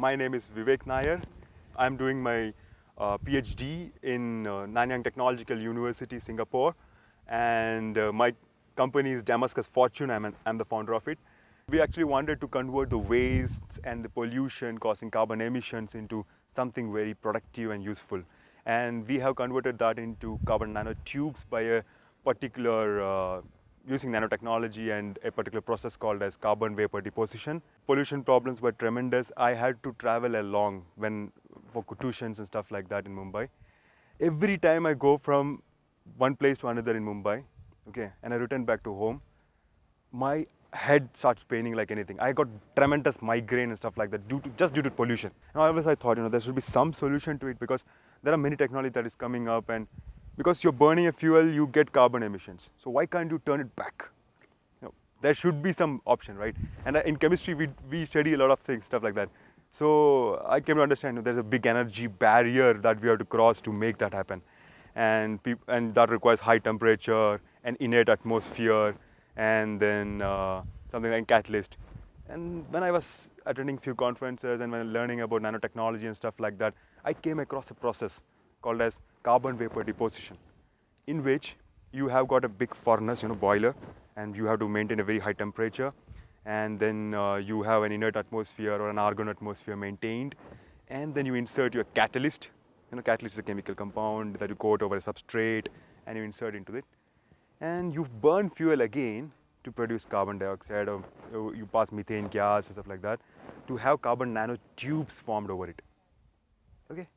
My name is Vivek Nair. I'm doing my PhD in Nanyang Technological University, Singapore, and my company is Damascus Fortune. I'm the founder of it. We actually wanted to convert the waste and the pollution causing carbon emissions into something very productive and useful. And we have converted that into carbon nanotubes by a particular using nanotechnology and a particular process called as carbon vapor deposition. Pollution problems were tremendous. I had to travel along for tuitions and stuff like that in Mumbai. Every time I go from one place to another in Mumbai, okay, and I return back to home, my head starts paining like anything. I got tremendous migraine and stuff like that just due to pollution. And always I thought, there should be some solution to it because there are many technology that is coming up, and because you're burning a fuel, you get carbon emissions. So why can't you turn it back? There should be some option, right? And in chemistry, we study a lot of things, stuff like that. So I came to understand there's a big energy barrier that we have to cross to make that happen. And that requires high temperature, an innate atmosphere, and then something like catalyst. And when I was attending few conferences and when learning about nanotechnology and stuff like that, I came across a process called as carbon vapor deposition, in which you have got a big furnace, boiler, and you have to maintain a very high temperature, and then you have an inert atmosphere or an argon atmosphere maintained, and then you insert your catalyst. Catalyst is a chemical compound that you coat over a substrate and you insert into it, and you burn fuel again to produce carbon dioxide, or you pass methane gas and stuff like that, to have carbon nanotubes formed over it. Okay,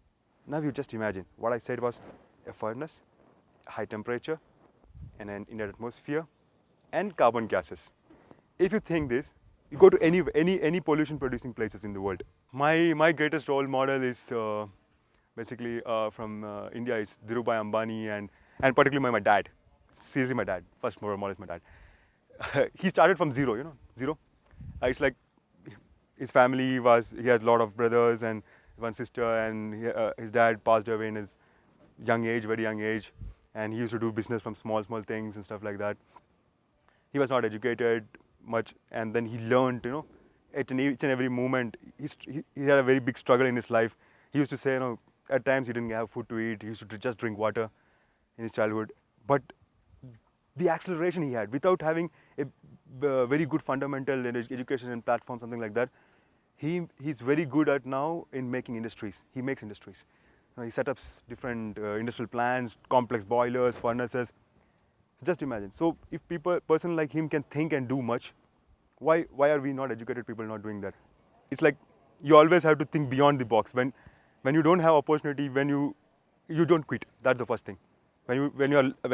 now you just imagine what I said was a furnace, high temperature, and an inert atmosphere, and carbon gases. If you think this, you go to any pollution producing places in the world. My greatest role model is basically from India is Dhirubhai Ambani, and particularly my dad. Seriously, my dad. First role model is my dad. He started from zero, zero. It's like his family he had a lot of brothers and one sister, and his dad passed away in his very young age, and he used to do business from small things and stuff like that. He was not educated much, and then he learned, at each and every moment. He had a very big struggle in his life. He used to say, at times he didn't have food to eat. He used to just drink water in his childhood. But the acceleration he had, without having a very good fundamental education and platform, something like that, he's very good at now in making industries. He makes industries. He set up different industrial plants, complex boilers, furnaces. So just imagine. So if person like him can think and do much, why are we not educated people not doing that? It's like you always have to think beyond the box. When you don't have opportunity, when you don't quit. That's the first thing. When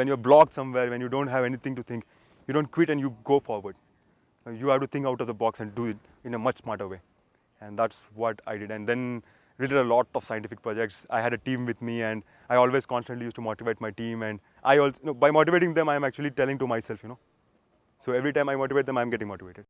you're blocked somewhere, when you don't have anything to think, you don't quit and you go forward. You have to think out of the box and do it in a much smarter way. And that's what I did. And then we did a lot of scientific projects. I had a team with me, and I always constantly used to motivate my team. And I also, by motivating them, I'm actually telling to myself, So every time I motivate them, I'm getting motivated.